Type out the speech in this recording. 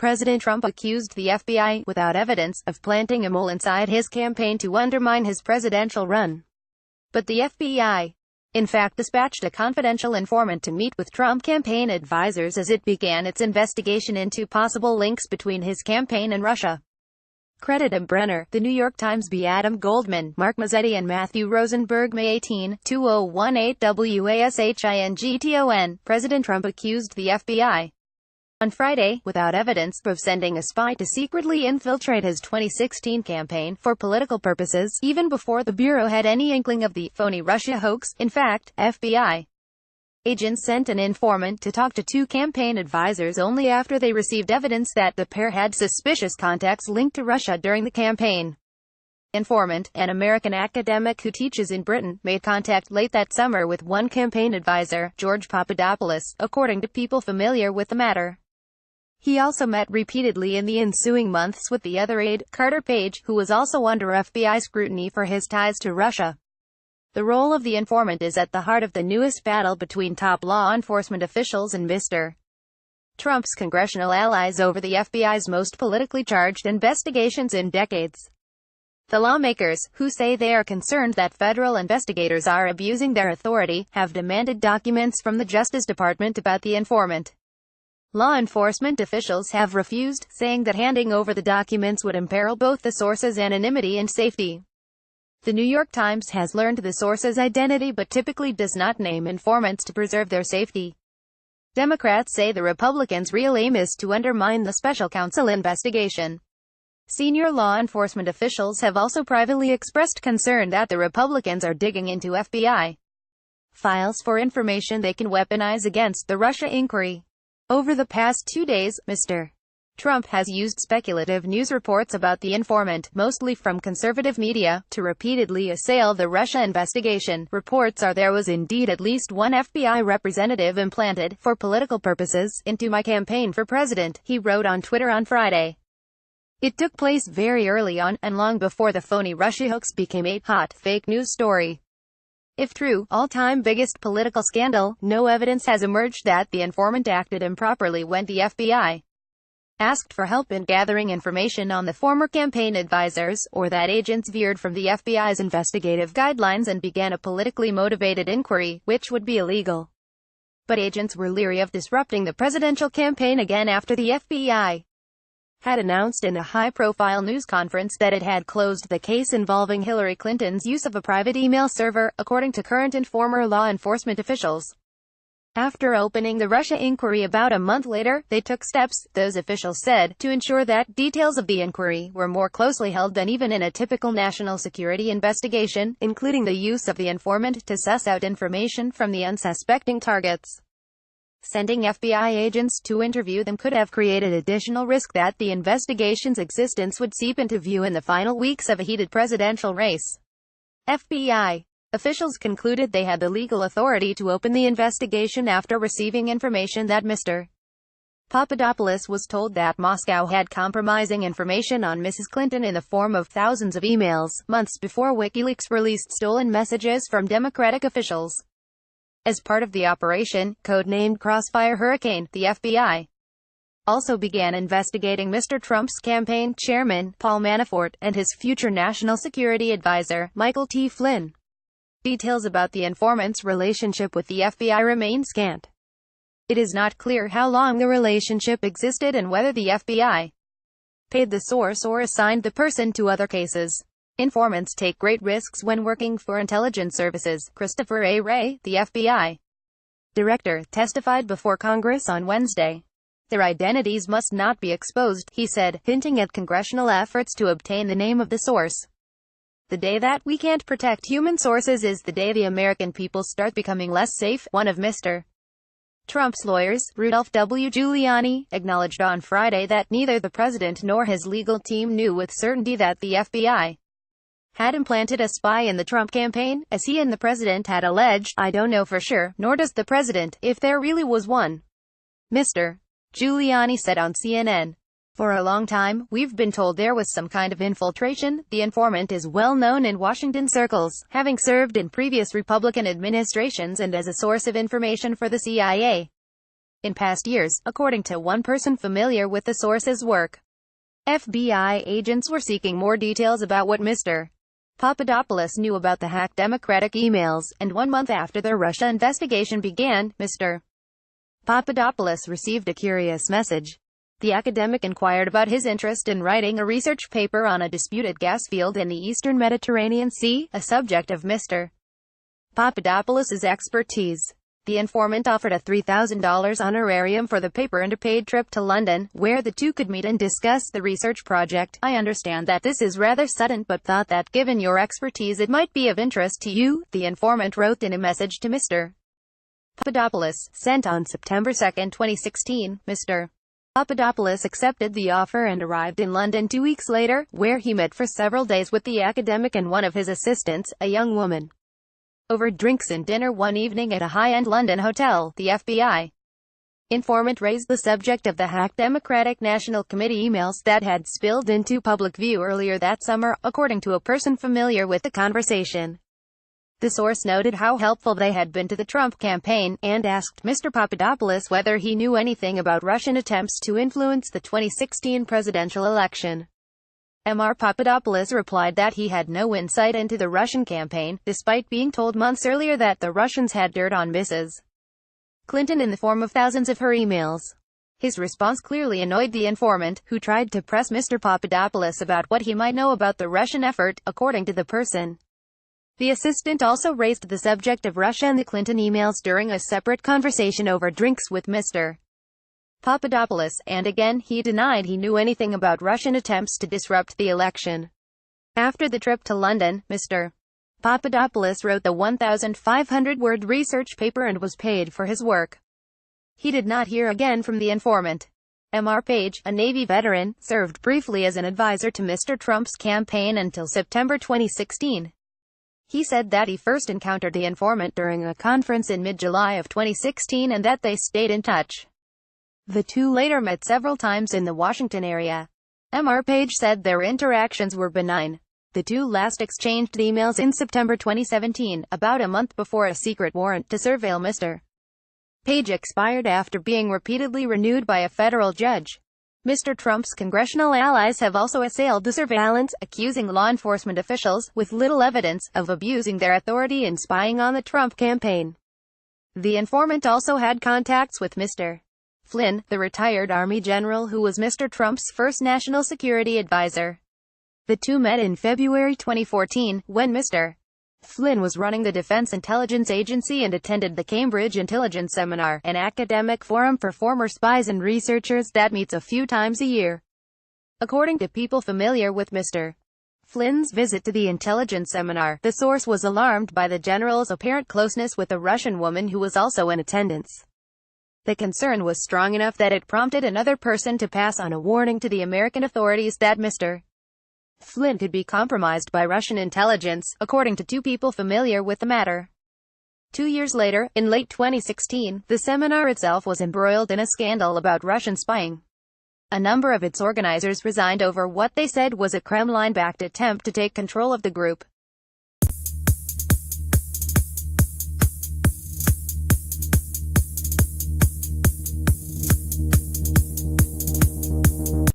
President Trump accused the FBI, without evidence, of planting a mole inside his campaign to undermine his presidential run. But the FBI, in fact, dispatched a confidential informant to meet with Trump campaign advisors as it began its investigation into possible links between his campaign and Russia. Credit M. Brenner, The New York Times. B. Adam Goldman, Mark Mazzetti and Matthew Rosenberg. May 18, 2018 WASHINGTON. President Trump accused the FBI on Friday, without evidence, of sending a spy to secretly infiltrate his 2016 campaign for political purposes, even before the Bureau had any inkling of the phony Russia hoax. In fact, FBI agents sent an informant to talk to two campaign advisors only after they received evidence that the pair had suspicious contacts linked to Russia during the campaign. The informant, an American academic who teaches in Britain, made contact late that summer with one campaign advisor, George Papadopoulos, according to people familiar with the matter. He also met repeatedly in the ensuing months with the other aide, Carter Page, who was also under FBI scrutiny for his ties to Russia. The role of the informant is at the heart of the newest battle between top law enforcement officials and Mr. Trump's congressional allies over the FBI's most politically charged investigations in decades. The lawmakers, who say they are concerned that federal investigators are abusing their authority, have demanded documents from the Justice Department about the informant. Law enforcement officials have refused, saying that handing over the documents would imperil both the source's anonymity and safety. The New York Times has learned the source's identity but typically does not name informants to preserve their safety. Democrats say the Republicans' real aim is to undermine the special counsel investigation. Senior law enforcement officials have also privately expressed concern that the Republicans are digging into FBI files for information they can weaponize against the Russia inquiry. Over the past 2 days, Mr. Trump has used speculative news reports about the informant, mostly from conservative media, to repeatedly assail the Russia investigation. Reports are there was indeed at least one FBI representative implanted, for political purposes, into my campaign for president, he wrote on Twitter on Friday. It took place very early on, and long before the phony Russia hoax became a hot, fake news story. If true, all-time biggest political scandal, no evidence has emerged that the informant acted improperly when the FBI asked for help in gathering information on the former campaign advisors, or that agents veered from the FBI's investigative guidelines and began a politically motivated inquiry, which would be illegal. But agents were leery of disrupting the presidential campaign again after the FBI had announced in a high-profile news conference that it had closed the case involving Hillary Clinton's use of a private email server, according to current and former law enforcement officials. After opening the Russia inquiry about a month later, they took steps, those officials said, to ensure that details of the inquiry were more closely held than even in a typical national security investigation, including the use of the informant to suss out information from the unsuspecting targets. Sending FBI agents to interview them could have created additional risk that the investigation's existence would seep into view in the final weeks of a heated presidential race. FBI officials concluded they had the legal authority to open the investigation after receiving information that Mr. Papadopoulos was told that Moscow had compromising information on Mrs. Clinton in the form of thousands of emails, months before WikiLeaks released stolen messages from Democratic officials. As part of the operation, codenamed Crossfire Hurricane, the FBI also began investigating Mr. Trump's campaign chairman, Paul Manafort, and his future national security advisor, Michael T. Flynn. Details about the informant's relationship with the FBI remain scant. It is not clear how long the relationship existed and whether the FBI paid the source or assigned the person to other cases. Informants take great risks when working for intelligence services. Christopher A. Wray, the FBI director, testified before Congress on Wednesday. Their identities must not be exposed, he said, hinting at congressional efforts to obtain the name of the source. The day that we can't protect human sources is the day the American people start becoming less safe, one of Mr. Trump's lawyers, Rudolph W. Giuliani, acknowledged on Friday that neither the president nor his legal team knew with certainty that the FBI had implanted a spy in the Trump campaign, as he and the president had alleged. I don't know for sure, nor does the president, if there really was one, Mr. Giuliani said on CNN. For a long time, we've been told there was some kind of infiltration. The informant is well known in Washington circles, having served in previous Republican administrations and as a source of information for the CIA. in past years, according to one person familiar with the source's work. FBI agents were seeking more details about what Mr. Papadopoulos knew about the hacked Democratic emails, and 1 month after the Russia investigation began, Mr. Papadopoulos received a curious message. The academic inquired about his interest in writing a research paper on a disputed gas field in the eastern Mediterranean Sea, a subject of Mr. Papadopoulos's expertise. The informant offered a $3,000 honorarium for the paper and a paid trip to London, where the two could meet and discuss the research project. I understand that this is rather sudden, but thought that given your expertise it might be of interest to you, the informant wrote in a message to Mr. Papadopoulos, sent on September 2, 2016. Mr. Papadopoulos accepted the offer and arrived in London 2 weeks later, where he met for several days with the academic and one of his assistants, a young woman. Over drinks and dinner one evening at a high-end London hotel, the FBI informant raised the subject of the hacked Democratic National Committee emails that had spilled into public view earlier that summer, according to a person familiar with the conversation. The source noted how helpful they had been to the Trump campaign, and asked Mr. Papadopoulos whether he knew anything about Russian attempts to influence the 2016 presidential election. Mr. Papadopoulos replied that he had no insight into the Russian campaign, despite being told months earlier that the Russians had dirt on Mrs. Clinton in the form of thousands of her emails. His response clearly annoyed the informant, who tried to press Mr. Papadopoulos about what he might know about the Russian effort, according to the person. The assistant also raised the subject of Russia and the Clinton emails during a separate conversation over drinks with Mr. Papadopoulos, and again he denied he knew anything about Russian attempts to disrupt the election. After the trip to London, Mr. Papadopoulos wrote the 1,500-word research paper and was paid for his work. He did not hear again from the informant. Mr. Page, a Navy veteran, served briefly as an advisor to Mr. Trump's campaign until September 2016. He said that he first encountered the informant during a conference in mid-July of 2016 and that they stayed in touch. The two later met several times in the Washington area. Mr. Page said their interactions were benign. The two last exchanged emails in September 2017, about a month before a secret warrant to surveil Mr. Page expired after being repeatedly renewed by a federal judge. Mr. Trump's congressional allies have also assailed the surveillance, accusing law enforcement officials, with little evidence, of abusing their authority in spying on the Trump campaign. The informant also had contacts with Mr. Flynn, the retired Army general who was Mr. Trump's first national security advisor. The two met in February 2014, when Mr. Flynn was running the Defense Intelligence Agency and attended the Cambridge Intelligence Seminar, an academic forum for former spies and researchers that meets a few times a year. According to people familiar with Mr. Flynn's visit to the intelligence seminar, the source was alarmed by the general's apparent closeness with a Russian woman who was also in attendance. The concern was strong enough that it prompted another person to pass on a warning to the American authorities that Mr. Flynn could be compromised by Russian intelligence, according to two people familiar with the matter. 2 years later, in late 2016, the seminar itself was embroiled in a scandal about Russian spying. A number of its organizers resigned over what they said was a Kremlin-backed attempt to take control of the group.